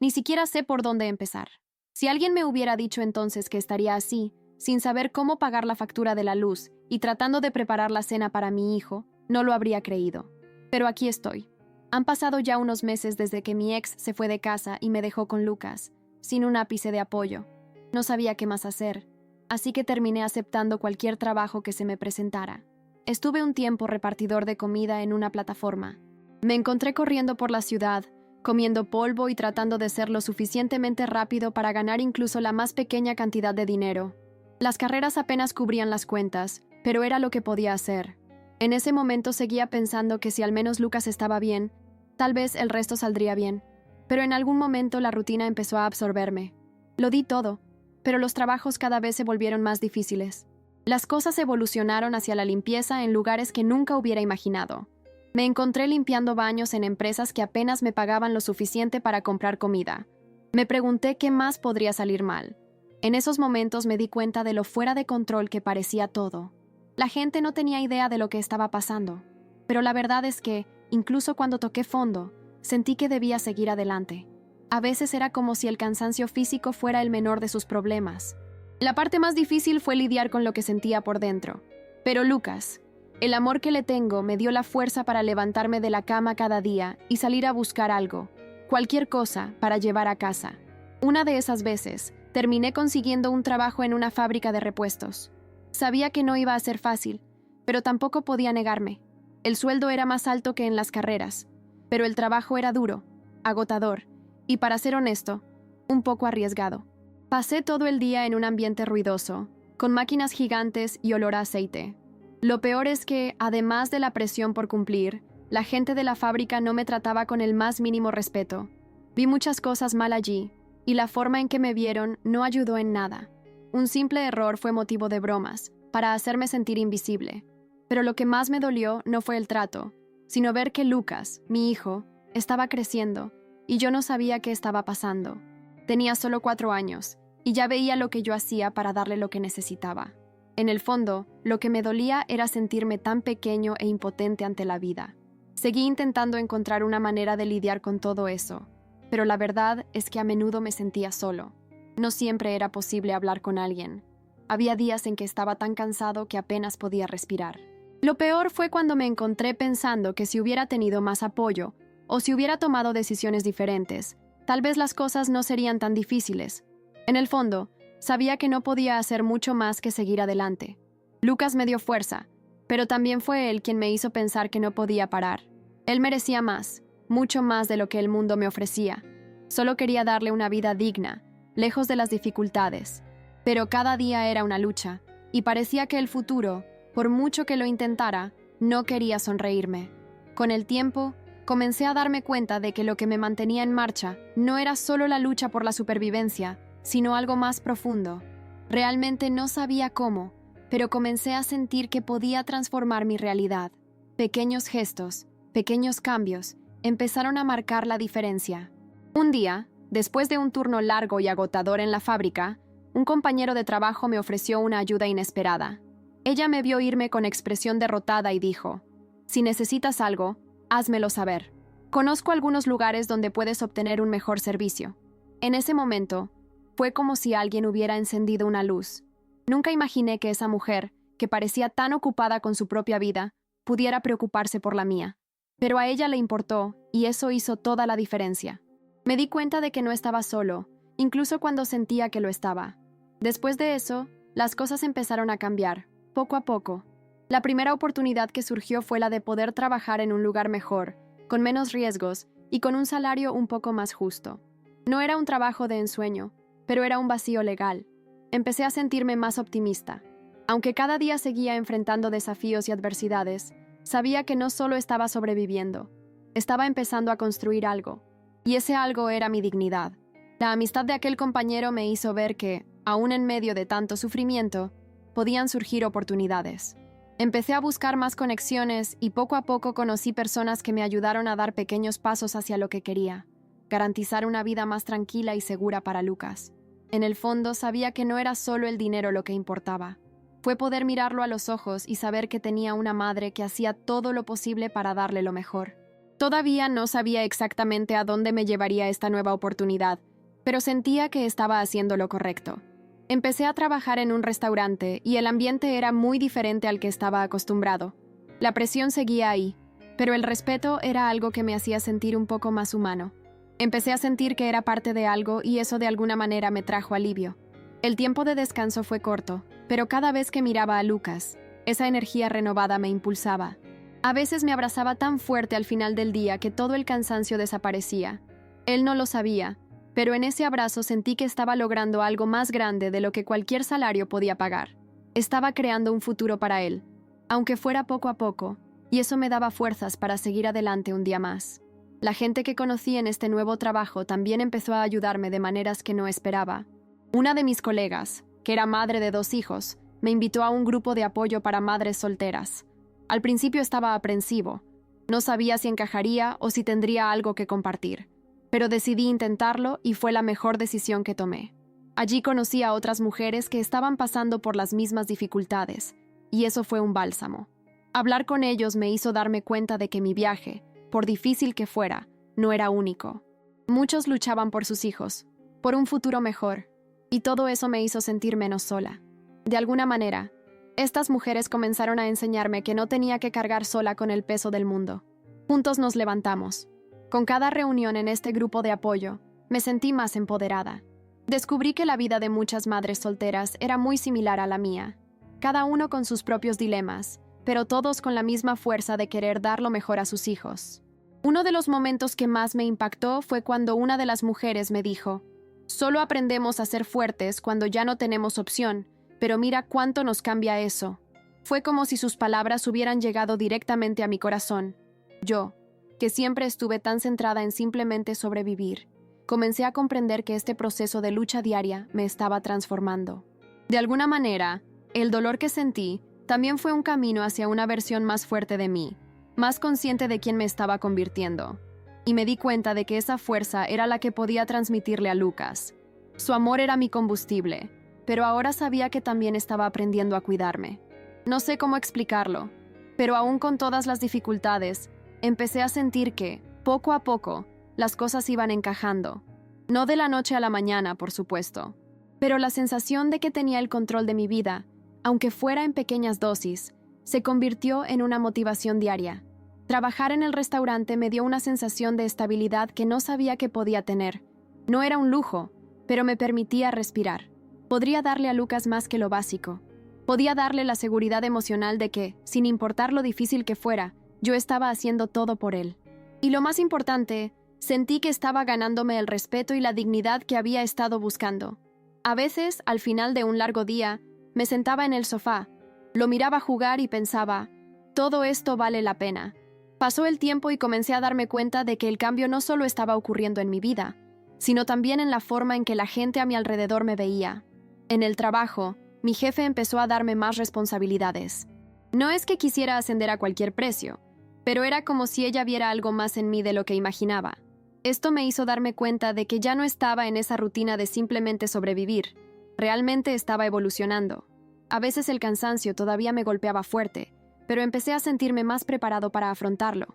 Ni siquiera sé por dónde empezar. Si alguien me hubiera dicho entonces que estaría así, sin saber cómo pagar la factura de la luz y tratando de preparar la cena para mi hijo, no lo habría creído. Pero aquí estoy. Han pasado ya unos meses desde que mi ex se fue de casa y me dejó con Lucas, sin un ápice de apoyo. No sabía qué más hacer, así que terminé aceptando cualquier trabajo que se me presentara. Estuve un tiempo repartidor de comida en una plataforma. Me encontré corriendo por la ciudad, comiendo polvo y tratando de ser lo suficientemente rápido para ganar incluso la más pequeña cantidad de dinero. Las carreras apenas cubrían las cuentas, pero era lo que podía hacer. En ese momento seguía pensando que si al menos Lucas estaba bien, tal vez el resto saldría bien. Pero en algún momento la rutina empezó a absorberme. Lo di todo, pero los trabajos cada vez se volvieron más difíciles. Las cosas evolucionaron hacia la limpieza en lugares que nunca hubiera imaginado. Me encontré limpiando baños en empresas que apenas me pagaban lo suficiente para comprar comida. Me pregunté qué más podría salir mal. En esos momentos me di cuenta de lo fuera de control que parecía todo. La gente no tenía idea de lo que estaba pasando. Pero la verdad es que, incluso cuando toqué fondo, sentí que debía seguir adelante. A veces era como si el cansancio físico fuera el menor de sus problemas. La parte más difícil fue lidiar con lo que sentía por dentro. Pero Lucas, el amor que le tengo, me dio la fuerza para levantarme de la cama cada día y salir a buscar algo, cualquier cosa, para llevar a casa. Una de esas veces, terminé consiguiendo un trabajo en una fábrica de repuestos. Sabía que no iba a ser fácil, pero tampoco podía negarme. El sueldo era más alto que en las carreras, pero el trabajo era duro, agotador y, para ser honesto, un poco arriesgado. Pasé todo el día en un ambiente ruidoso, con máquinas gigantes y olor a aceite. Lo peor es que, además de la presión por cumplir, la gente de la fábrica no me trataba con el más mínimo respeto. Vi muchas cosas mal allí, y la forma en que me vieron no ayudó en nada. Un simple error fue motivo de bromas, para hacerme sentir invisible. Pero lo que más me dolió no fue el trato, sino ver que Lucas, mi hijo, estaba creciendo, y yo no sabía qué estaba pasando. Tenía solo 4 años, y ya veía lo que yo hacía para darle lo que necesitaba. En el fondo, lo que me dolía era sentirme tan pequeño e impotente ante la vida. Seguí intentando encontrar una manera de lidiar con todo eso, pero la verdad es que a menudo me sentía solo. No siempre era posible hablar con alguien. Había días en que estaba tan cansado que apenas podía respirar. Lo peor fue cuando me encontré pensando que si hubiera tenido más apoyo, o si hubiera tomado decisiones diferentes, tal vez las cosas no serían tan difíciles. En el fondo, sabía que no podía hacer mucho más que seguir adelante. Lucas me dio fuerza, pero también fue él quien me hizo pensar que no podía parar. Él merecía más, mucho más de lo que el mundo me ofrecía. Solo quería darle una vida digna, lejos de las dificultades. Pero cada día era una lucha, y parecía que el futuro, por mucho que lo intentara, no quería sonreírme. Con el tiempo, comencé a darme cuenta de que lo que me mantenía en marcha no era solo la lucha por la supervivencia, sino algo más profundo. Realmente no sabía cómo, pero comencé a sentir que podía transformar mi realidad. Pequeños gestos, pequeños cambios, empezaron a marcar la diferencia. Un día, después de un turno largo y agotador en la fábrica, un compañero de trabajo me ofreció una ayuda inesperada. Ella me vio irme con expresión derrotada y dijo: «Si necesitas algo, házmelo saber. Conozco algunos lugares donde puedes obtener un mejor servicio». En ese momento, fue como si alguien hubiera encendido una luz. Nunca imaginé que esa mujer, que parecía tan ocupada con su propia vida, pudiera preocuparse por la mía. Pero a ella le importó, y eso hizo toda la diferencia. Me di cuenta de que no estaba solo, incluso cuando sentía que lo estaba. Después de eso, las cosas empezaron a cambiar, poco a poco. La primera oportunidad que surgió fue la de poder trabajar en un lugar mejor, con menos riesgos y con un salario un poco más justo. No era un trabajo de ensueño, pero era un vacío legal. Empecé a sentirme más optimista. Aunque cada día seguía enfrentando desafíos y adversidades, sabía que no solo estaba sobreviviendo, estaba empezando a construir algo. Y ese algo era mi dignidad. La amistad de aquel compañero me hizo ver que, aún en medio de tanto sufrimiento, podían surgir oportunidades. Empecé a buscar más conexiones y poco a poco conocí personas que me ayudaron a dar pequeños pasos hacia lo que quería: garantizar una vida más tranquila y segura para Lucas. En el fondo sabía que no era solo el dinero lo que importaba. Fue poder mirarlo a los ojos y saber que tenía una madre que hacía todo lo posible para darle lo mejor. Todavía no sabía exactamente a dónde me llevaría esta nueva oportunidad, pero sentía que estaba haciendo lo correcto. Empecé a trabajar en un restaurante y el ambiente era muy diferente al que estaba acostumbrado. La presión seguía ahí, pero el respeto era algo que me hacía sentir un poco más humano. Empecé a sentir que era parte de algo y eso de alguna manera me trajo alivio. El tiempo de descanso fue corto, pero cada vez que miraba a Lucas, esa energía renovada me impulsaba. A veces me abrazaba tan fuerte al final del día que todo el cansancio desaparecía. Él no lo sabía, pero en ese abrazo sentí que estaba logrando algo más grande de lo que cualquier salario podía pagar. Estaba creando un futuro para él, aunque fuera poco a poco, y eso me daba fuerzas para seguir adelante un día más. La gente que conocí en este nuevo trabajo también empezó a ayudarme de maneras que no esperaba. Una de mis colegas, que era madre de 2 hijos, me invitó a un grupo de apoyo para madres solteras. Al principio estaba aprensivo. No sabía si encajaría o si tendría algo que compartir. Pero decidí intentarlo y fue la mejor decisión que tomé. Allí conocí a otras mujeres que estaban pasando por las mismas dificultades, y eso fue un bálsamo. Hablar con ellos me hizo darme cuenta de que mi viaje, por difícil que fuera, no era único. Muchos luchaban por sus hijos, por un futuro mejor, y todo eso me hizo sentir menos sola. De alguna manera, estas mujeres comenzaron a enseñarme que no tenía que cargar sola con el peso del mundo. Juntos nos levantamos. Con cada reunión en este grupo de apoyo, me sentí más empoderada. Descubrí que la vida de muchas madres solteras era muy similar a la mía, cada uno con sus propios dilemas, pero todos con la misma fuerza de querer dar lo mejor a sus hijos. Uno de los momentos que más me impactó fue cuando una de las mujeres me dijo: «Solo aprendemos a ser fuertes cuando ya no tenemos opción, pero mira cuánto nos cambia eso». Fue como si sus palabras hubieran llegado directamente a mi corazón. Yo, que siempre estuve tan centrada en simplemente sobrevivir, comencé a comprender que este proceso de lucha diaria me estaba transformando. De alguna manera, el dolor que sentí también fue un camino hacia una versión más fuerte de mí, más consciente de quién me estaba convirtiendo. Y me di cuenta de que esa fuerza era la que podía transmitirle a Lucas. Su amor era mi combustible, pero ahora sabía que también estaba aprendiendo a cuidarme. No sé cómo explicarlo, pero aún con todas las dificultades, empecé a sentir que, poco a poco, las cosas iban encajando. No de la noche a la mañana, por supuesto, pero la sensación de que tenía el control de mi vida, aunque fuera en pequeñas dosis, se convirtió en una motivación diaria. Trabajar en el restaurante me dio una sensación de estabilidad que no sabía que podía tener. No era un lujo, pero me permitía respirar. Podría darle a Lucas más que lo básico. Podía darle la seguridad emocional de que, sin importar lo difícil que fuera, yo estaba haciendo todo por él. Y lo más importante, sentí que estaba ganándome el respeto y la dignidad que había estado buscando. A veces, al final de un largo día, me sentaba en el sofá, lo miraba jugar y pensaba: todo esto vale la pena. Pasó el tiempo y comencé a darme cuenta de que el cambio no solo estaba ocurriendo en mi vida, sino también en la forma en que la gente a mi alrededor me veía. En el trabajo, mi jefe empezó a darme más responsabilidades. No es que quisiera ascender a cualquier precio, pero era como si ella viera algo más en mí de lo que imaginaba. Esto me hizo darme cuenta de que ya no estaba en esa rutina de simplemente sobrevivir. Realmente estaba evolucionando. A veces el cansancio todavía me golpeaba fuerte, pero empecé a sentirme más preparado para afrontarlo.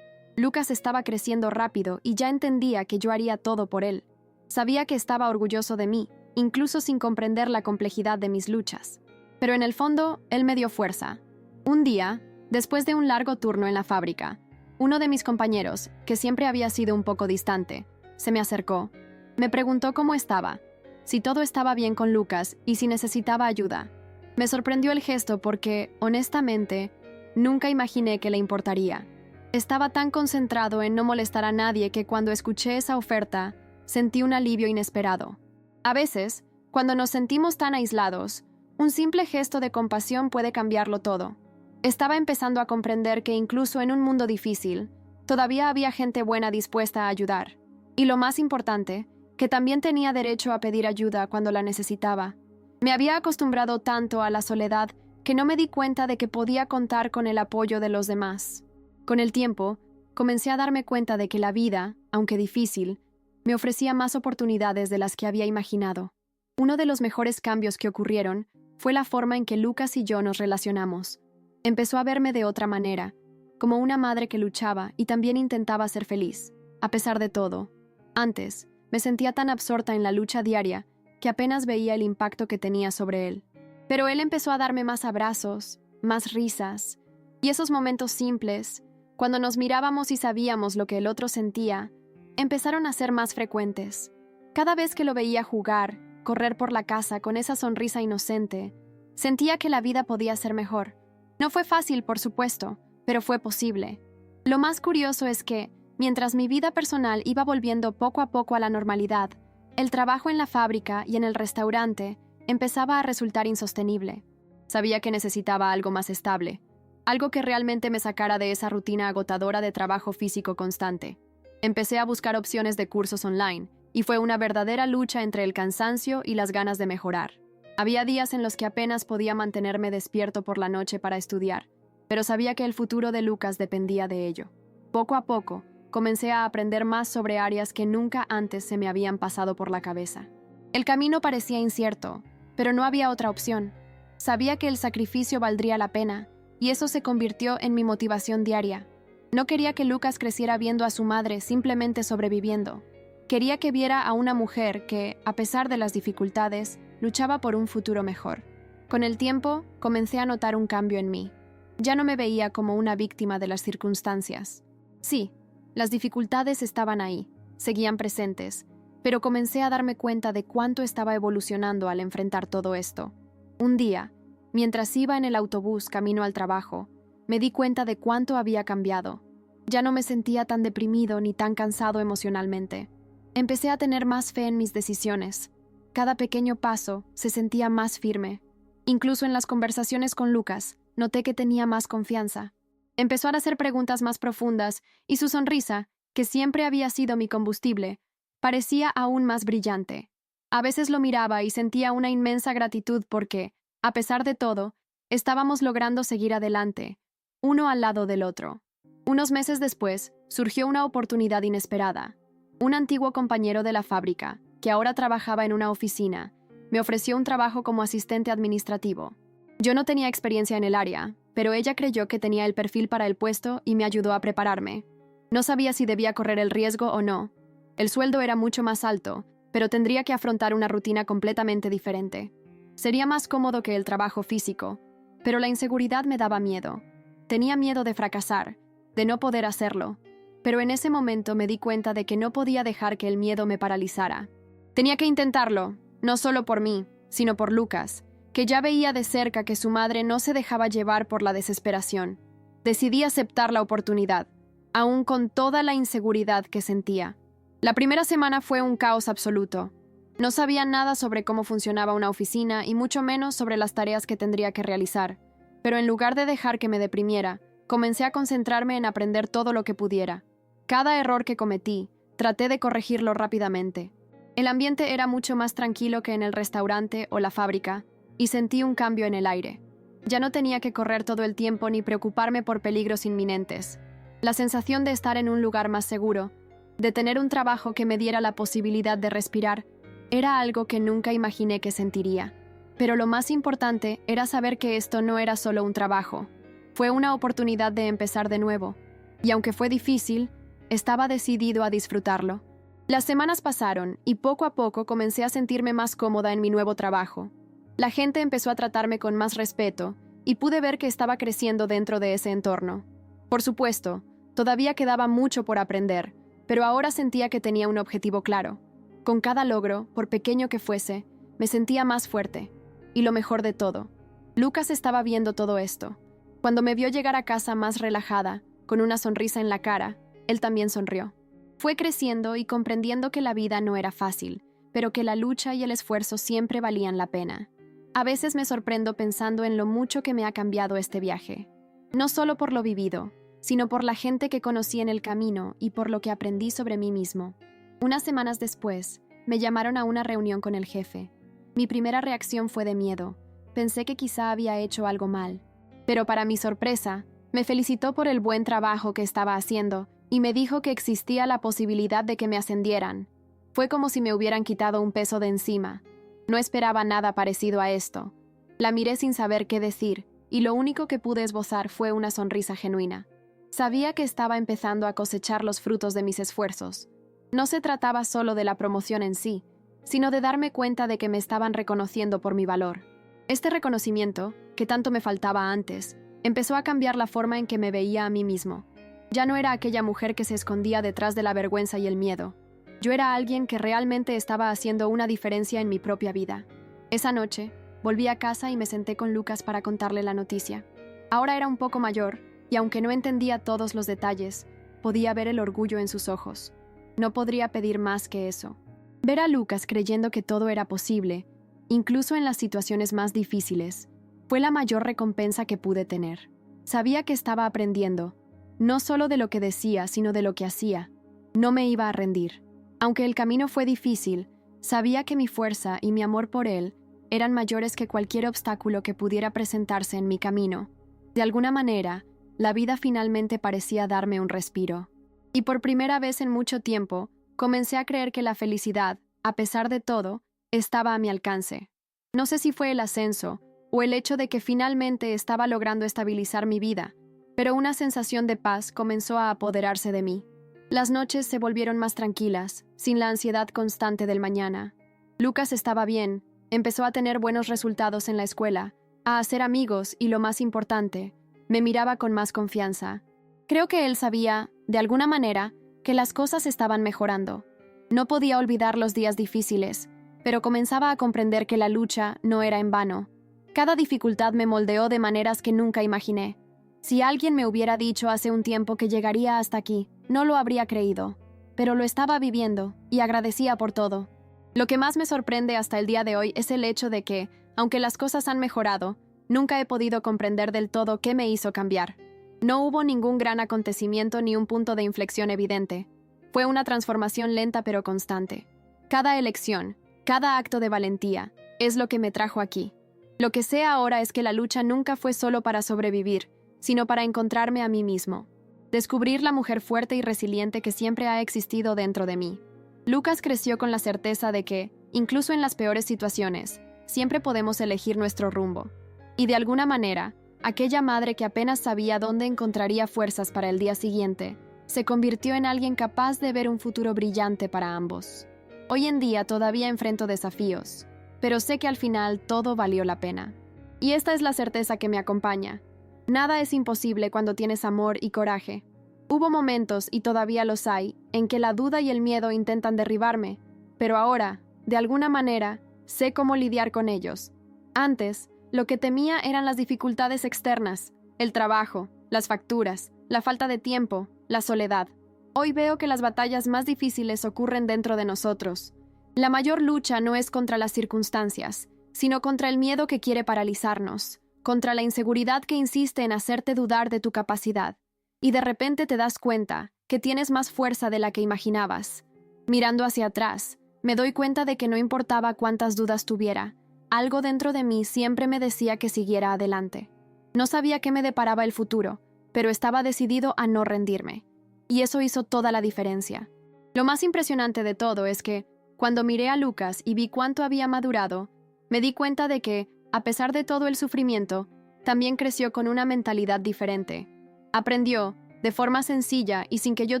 Lucas estaba creciendo rápido y ya entendía que yo haría todo por él. Sabía que estaba orgulloso de mí, incluso sin comprender la complejidad de mis luchas. Pero en el fondo, él me dio fuerza. Un día, después de un largo turno en la fábrica, uno de mis compañeros, que siempre había sido un poco distante, se me acercó. Me preguntó cómo estaba, si todo estaba bien con Lucas y si necesitaba ayuda. Me sorprendió el gesto porque, honestamente, nunca imaginé que le importaría. Estaba tan concentrado en no molestar a nadie que cuando escuché esa oferta, sentí un alivio inesperado. A veces, cuando nos sentimos tan aislados, un simple gesto de compasión puede cambiarlo todo. Estaba empezando a comprender que incluso en un mundo difícil, todavía había gente buena dispuesta a ayudar. Y lo más importante, que también tenía derecho a pedir ayuda cuando la necesitaba. Me había acostumbrado tanto a la soledad que no me di cuenta de que podía contar con el apoyo de los demás. Con el tiempo, comencé a darme cuenta de que la vida, aunque difícil, me ofrecía más oportunidades de las que había imaginado. Uno de los mejores cambios que ocurrieron fue la forma en que Lucas y yo nos relacionamos. Empezó a verme de otra manera. como una madre que luchaba y también intentaba ser feliz, a pesar de todo. Antes, me sentía tan absorta en la lucha diaria que apenas veía el impacto que tenía sobre él. Pero él empezó a darme más abrazos, más risas, y esos momentos simples, cuando nos mirábamos y sabíamos lo que el otro sentía, empezaron a ser más frecuentes. Cada vez que lo veía jugar, correr por la casa con esa sonrisa inocente, sentía que la vida podía ser mejor. No fue fácil, por supuesto, pero fue posible. Lo más curioso es que, mientras mi vida personal iba volviendo poco a poco a la normalidad, el trabajo en la fábrica y en el restaurante empezaba a resultar insostenible. Sabía que necesitaba algo más estable, algo que realmente me sacara de esa rutina agotadora de trabajo físico constante. Empecé a buscar opciones de cursos online, y fue una verdadera lucha entre el cansancio y las ganas de mejorar. Había días en los que apenas podía mantenerme despierto por la noche para estudiar, pero sabía que el futuro de Lucas dependía de ello. Poco a poco, comencé a aprender más sobre áreas que nunca antes se me habían pasado por la cabeza. El camino parecía incierto, pero no había otra opción. Sabía que el sacrificio valdría la pena, y eso se convirtió en mi motivación diaria. No quería que Lucas creciera viendo a su madre simplemente sobreviviendo. Quería que viera a una mujer que, a pesar de las dificultades, luchaba por un futuro mejor. Con el tiempo, comencé a notar un cambio en mí. Ya no me veía como una víctima de las circunstancias. Sí, las dificultades estaban ahí, seguían presentes, pero comencé a darme cuenta de cuánto estaba evolucionando al enfrentar todo esto. Un día, mientras iba en el autobús camino al trabajo, me di cuenta de cuánto había cambiado. Ya no me sentía tan deprimido ni tan cansado emocionalmente. Empecé a tener más fe en mis decisiones. Cada pequeño paso se sentía más firme. Incluso en las conversaciones con Lucas, noté que tenía más confianza. Empezó a hacer preguntas más profundas y su sonrisa, que siempre había sido mi combustible, parecía aún más brillante. A veces lo miraba y sentía una inmensa gratitud porque, a pesar de todo, estábamos logrando seguir adelante, uno al lado del otro. Unos meses después, surgió una oportunidad inesperada. Un antiguo compañero de la fábrica, que ahora trabajaba en una oficina, me ofreció un trabajo como asistente administrativo. Yo no tenía experiencia en el área, pero ella creyó que tenía el perfil para el puesto y me ayudó a prepararme. No sabía si debía correr el riesgo o no. El sueldo era mucho más alto, pero tendría que afrontar una rutina completamente diferente. Sería más cómodo que el trabajo físico, pero la inseguridad me daba miedo. Tenía miedo de fracasar, de no poder hacerlo. Pero en ese momento me di cuenta de que no podía dejar que el miedo me paralizara. Tenía que intentarlo, no solo por mí, sino por Lucas, que ya veía de cerca que su madre no se dejaba llevar por la desesperación. Decidí aceptar la oportunidad, aún con toda la inseguridad que sentía. La primera semana fue un caos absoluto. No sabía nada sobre cómo funcionaba una oficina y mucho menos sobre las tareas que tendría que realizar. Pero en lugar de dejar que me deprimiera, comencé a concentrarme en aprender todo lo que pudiera. Cada error que cometí, traté de corregirlo rápidamente. El ambiente era mucho más tranquilo que en el restaurante o la fábrica, y sentí un cambio en el aire. Ya no tenía que correr todo el tiempo ni preocuparme por peligros inminentes. La sensación de estar en un lugar más seguro, de tener un trabajo que me diera la posibilidad de respirar, era algo que nunca imaginé que sentiría. Pero lo más importante era saber que esto no era solo un trabajo. Fue una oportunidad de empezar de nuevo, y aunque fue difícil, estaba decidido a disfrutarlo. Las semanas pasaron y poco a poco comencé a sentirme más cómoda en mi nuevo trabajo. La gente empezó a tratarme con más respeto y pude ver que estaba creciendo dentro de ese entorno. Por supuesto, todavía quedaba mucho por aprender, pero ahora sentía que tenía un objetivo claro. Con cada logro, por pequeño que fuese, me sentía más fuerte. Y lo mejor de todo, Lucas estaba viendo todo esto. Cuando me vio llegar a casa más relajada, con una sonrisa en la cara, él también sonrió. Fue creciendo y comprendiendo que la vida no era fácil, pero que la lucha y el esfuerzo siempre valían la pena. A veces me sorprendo pensando en lo mucho que me ha cambiado este viaje. No solo por lo vivido, sino por la gente que conocí en el camino y por lo que aprendí sobre mí mismo. Unas semanas después, me llamaron a una reunión con el jefe. Mi primera reacción fue de miedo. Pensé que quizá había hecho algo mal. Pero para mi sorpresa, me felicitó por el buen trabajo que estaba haciendo y me dijo que existía la posibilidad de que me ascendieran. Fue como si me hubieran quitado un peso de encima. No esperaba nada parecido a esto. La miré sin saber qué decir, y lo único que pude esbozar fue una sonrisa genuina. Sabía que estaba empezando a cosechar los frutos de mis esfuerzos. No se trataba solo de la promoción en sí, sino de darme cuenta de que me estaban reconociendo por mi valor. Este reconocimiento, que tanto me faltaba antes, empezó a cambiar la forma en que me veía a mí mismo. Ya no era aquella mujer que se escondía detrás de la vergüenza y el miedo. Yo era alguien que realmente estaba haciendo una diferencia en mi propia vida. Esa noche, volví a casa y me senté con Lucas para contarle la noticia. Ahora era un poco mayor, y aunque no entendía todos los detalles, podía ver el orgullo en sus ojos. No podría pedir más que eso. Ver a Lucas creyendo que todo era posible, incluso en las situaciones más difíciles, fue la mayor recompensa que pude tener. Sabía que estaba aprendiendo, no solo de lo que decía, sino de lo que hacía. No me iba a rendir. Aunque el camino fue difícil, sabía que mi fuerza y mi amor por él eran mayores que cualquier obstáculo que pudiera presentarse en mi camino. De alguna manera, la vida finalmente parecía darme un respiro. Y por primera vez en mucho tiempo, comencé a creer que la felicidad, a pesar de todo, estaba a mi alcance. No sé si fue el ascenso o el hecho de que finalmente estaba logrando estabilizar mi vida, pero una sensación de paz comenzó a apoderarse de mí. Las noches se volvieron más tranquilas, sin la ansiedad constante del mañana. Lucas estaba bien, empezó a tener buenos resultados en la escuela, a hacer amigos y, lo más importante, me miraba con más confianza. Creo que él sabía, de alguna manera, que las cosas estaban mejorando. No podía olvidar los días difíciles, pero comenzaba a comprender que la lucha no era en vano. Cada dificultad me moldeó de maneras que nunca imaginé. Si alguien me hubiera dicho hace un tiempo que llegaría hasta aquí, no lo habría creído, pero lo estaba viviendo y agradecía por todo. Lo que más me sorprende hasta el día de hoy es el hecho de que, aunque las cosas han mejorado, nunca he podido comprender del todo qué me hizo cambiar. No hubo ningún gran acontecimiento ni un punto de inflexión evidente. Fue una transformación lenta pero constante. Cada elección, cada acto de valentía, es lo que me trajo aquí. Lo que sé ahora es que la lucha nunca fue solo para sobrevivir, sino para encontrarme a mí mismo. Descubrir la mujer fuerte y resiliente que siempre ha existido dentro de mí. Lucas creció con la certeza de que, incluso en las peores situaciones, siempre podemos elegir nuestro rumbo. Y de alguna manera, aquella madre que apenas sabía dónde encontraría fuerzas para el día siguiente, se convirtió en alguien capaz de ver un futuro brillante para ambos. Hoy en día todavía enfrento desafíos, pero sé que al final todo valió la pena. Y esta es la certeza que me acompaña. Nada es imposible cuando tienes amor y coraje. Hubo momentos, y todavía los hay, en que la duda y el miedo intentan derribarme, pero ahora, de alguna manera, sé cómo lidiar con ellos. Antes, lo que temía eran las dificultades externas, el trabajo, las facturas, la falta de tiempo, la soledad. Hoy veo que las batallas más difíciles ocurren dentro de nosotros. La mayor lucha no es contra las circunstancias, sino contra el miedo que quiere paralizarnos, contra la inseguridad que insiste en hacerte dudar de tu capacidad. Y de repente te das cuenta que tienes más fuerza de la que imaginabas. Mirando hacia atrás, me doy cuenta de que no importaba cuántas dudas tuviera, algo dentro de mí siempre me decía que siguiera adelante. No sabía qué me deparaba el futuro, pero estaba decidido a no rendirme. Y eso hizo toda la diferencia. Lo más impresionante de todo es que, cuando miré a Lucas y vi cuánto había madurado, me di cuenta de que, a pesar de todo el sufrimiento, también creció con una mentalidad diferente. Aprendió, de forma sencilla y sin que yo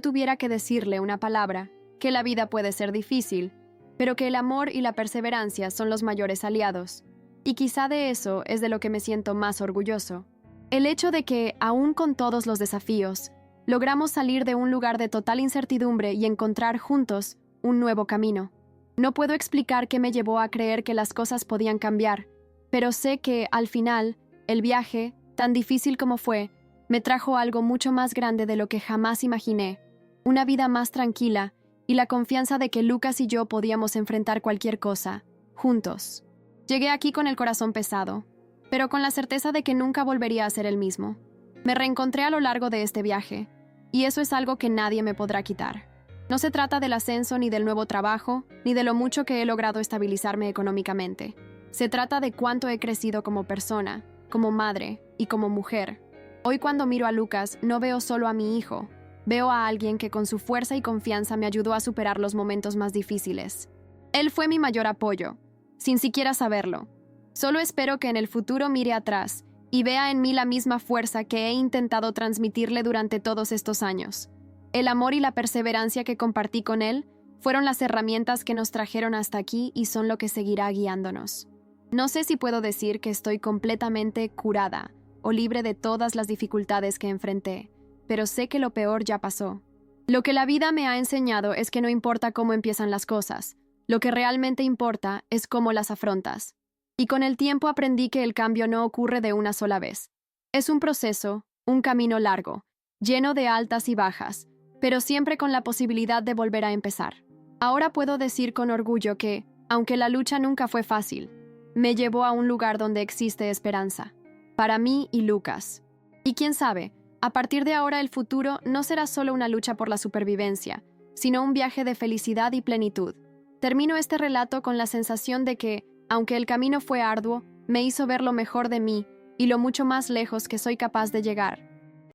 tuviera que decirle una palabra, que la vida puede ser difícil, pero que el amor y la perseverancia son los mayores aliados. Y quizá de eso es de lo que me siento más orgulloso. El hecho de que, aún con todos los desafíos, logramos salir de un lugar de total incertidumbre y encontrar juntos un nuevo camino. No puedo explicar qué me llevó a creer que las cosas podían cambiar, pero sé que, al final, el viaje, tan difícil como fue, me trajo algo mucho más grande de lo que jamás imaginé, una vida más tranquila y la confianza de que Lucas y yo podíamos enfrentar cualquier cosa, juntos. Llegué aquí con el corazón pesado, pero con la certeza de que nunca volvería a ser el mismo. Me reencontré a lo largo de este viaje, y eso es algo que nadie me podrá quitar. No se trata del ascenso ni del nuevo trabajo, ni de lo mucho que he logrado estabilizarme económicamente. Se trata de cuánto he crecido como persona, como madre y como mujer. Hoy cuando miro a Lucas, no veo solo a mi hijo. Veo a alguien que con su fuerza y confianza me ayudó a superar los momentos más difíciles. Él fue mi mayor apoyo, sin siquiera saberlo. Solo espero que en el futuro mire atrás y vea en mí la misma fuerza que he intentado transmitirle durante todos estos años. El amor y la perseverancia que compartí con él fueron las herramientas que nos trajeron hasta aquí y son lo que seguirá guiándonos. No sé si puedo decir que estoy completamente curada o libre de todas las dificultades que enfrenté, pero sé que lo peor ya pasó. Lo que la vida me ha enseñado es que no importa cómo empiezan las cosas, lo que realmente importa es cómo las afrontas. Y con el tiempo aprendí que el cambio no ocurre de una sola vez. Es un proceso, un camino largo, lleno de altas y bajas, pero siempre con la posibilidad de volver a empezar. Ahora puedo decir con orgullo que, aunque la lucha nunca fue fácil, me llevó a un lugar donde existe esperanza, para mí y Lucas. Y quién sabe, a partir de ahora el futuro no será solo una lucha por la supervivencia, sino un viaje de felicidad y plenitud. Termino este relato con la sensación de que, aunque el camino fue arduo, me hizo ver lo mejor de mí y lo mucho más lejos que soy capaz de llegar.